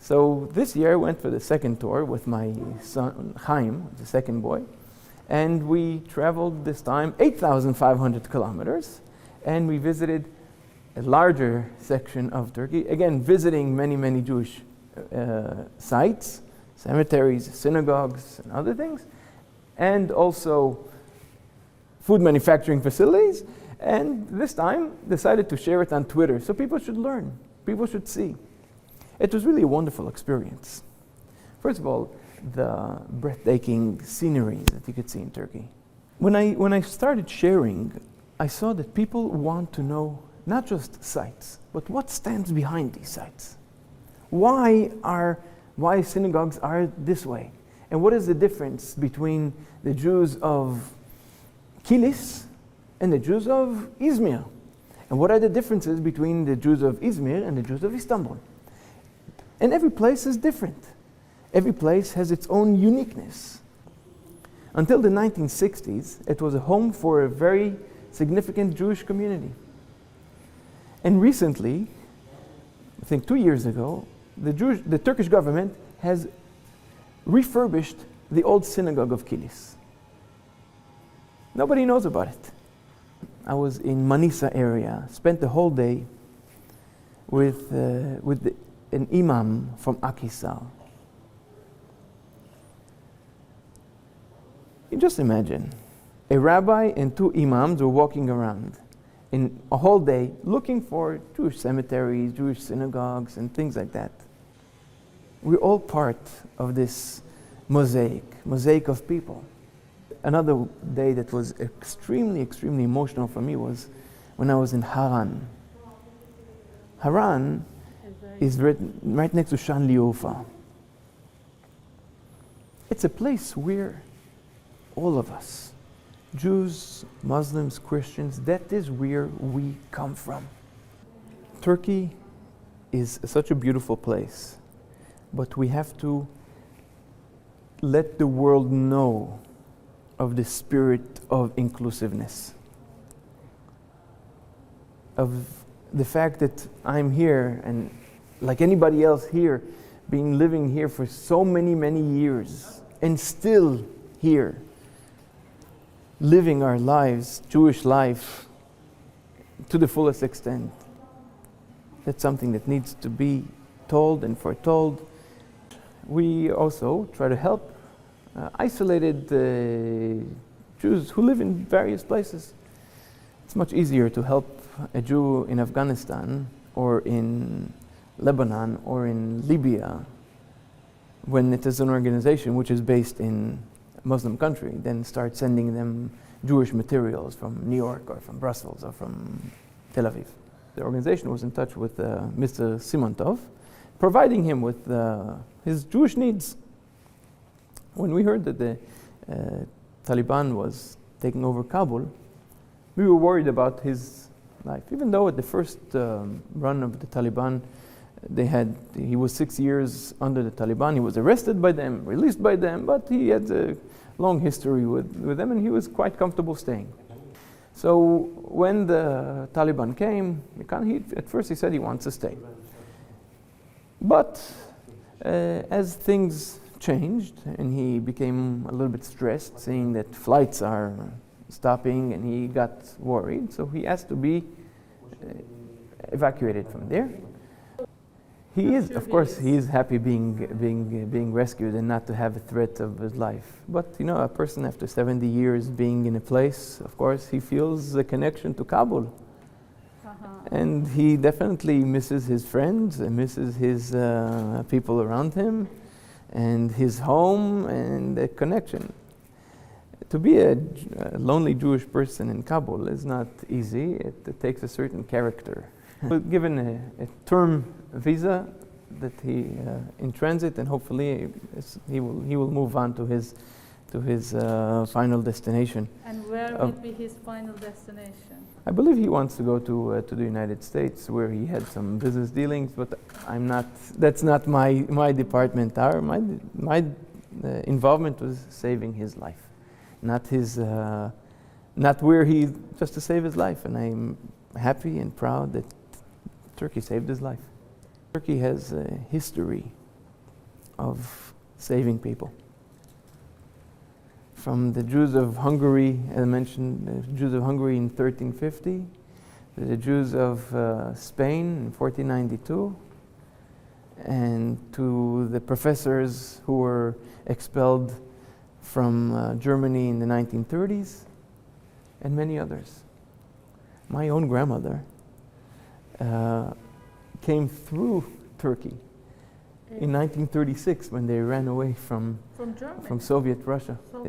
So this year I went for the second tour with my son Chaim, the second boy, and we traveled this time 8,500 kilometers, and we visited a larger section of Turkey, again visiting many Jewish sites, cemeteries, synagogues, and other things, and also food manufacturing facilities, and this time decided to share it on Twitter so people should learn, people should see. It was really a wonderful experience. First of all, the breathtaking scenery that you could see in Turkey. When I started sharing, I saw that people want to know not just sites, but what stands behind these sites. Why synagogues are this way? And what is the difference between the Jews of Kilis and the Jews of Izmir? And what are the differences between the Jews of Izmir and the Jews of Istanbul? And every place is different. Every place has its own uniqueness. Until the 1960s, it was a home for a very significant Jewish community. And recently, I think 2 years ago, the Turkish government has refurbished the old synagogue of Kilis. Nobody knows about it. I was in Manisa area, spent the whole day with an imam from Akhisar. You just imagine, a rabbi and 2 imams were walking around in a whole day looking for Jewish cemeteries, Jewish synagogues, and things like that. We're all part of this mosaic of people. Another day that was extremely emotional for me was when I was in Haran. Haran is right next to Shan Liufa. It's a place where all of us, Jews, Muslims, Christians, that is where we come from. Turkey is such a beautiful place, but we have to let the world know of the spirit of inclusiveness, of the fact that I'm here and like anybody else here, living here for so many years and still here, living our lives, Jewish life, to the fullest extent. That's something that needs to be told and foretold. We also try to help isolated Jews who live in various places. It's much easier to help a Jew in Afghanistan or in Lebanon or in Libya when it is an organization which is based in a Muslim country, then start sending them Jewish materials from New York or from Brussels or from Tel Aviv. The organization was in touch with Mr. Simontov, providing him with his Jewish needs. When we heard that the Taliban was taking over Kabul, we were worried about his life. Even though at the first run of the Taliban, he was 6 years under the Taliban. He was arrested by them, released by them, but he had a long history with them, and he was quite comfortable staying. So when the Taliban came, at first he said he wants to stay. But as things changed and he became a little bit stressed, seeing that flights are stopping, and he got worried, so he asked to be evacuated from there. He is, of course, he is happy being rescued and not to have a threat of his life. But you know, a person after 70 years being in a place, of course, he feels a connection to Kabul. And he definitely misses his friends, and misses his people around him, and his home, and the connection. To be a lonely Jewish person in Kabul is not easy. It takes a certain character. Given a term visa that he in transit, and hopefully he will move on to his final destination. And where will be his final destination? I believe he wants to go to the United States, where he had some business dealings, but I'm not. That's not my department. My involvement was saving his life, not where he just to save his life, and I'm happy and proud that Turkey saved his life. Turkey has a history of saving people. From the Jews of Hungary, as I mentioned, the Jews of Hungary in 1350, the Jews of Spain in 1492, and to the professors who were expelled from Germany in the 1930s, and many others. My own grandmother came through Turkey in 1936 when they ran away from Germany? From Soviet Russia. So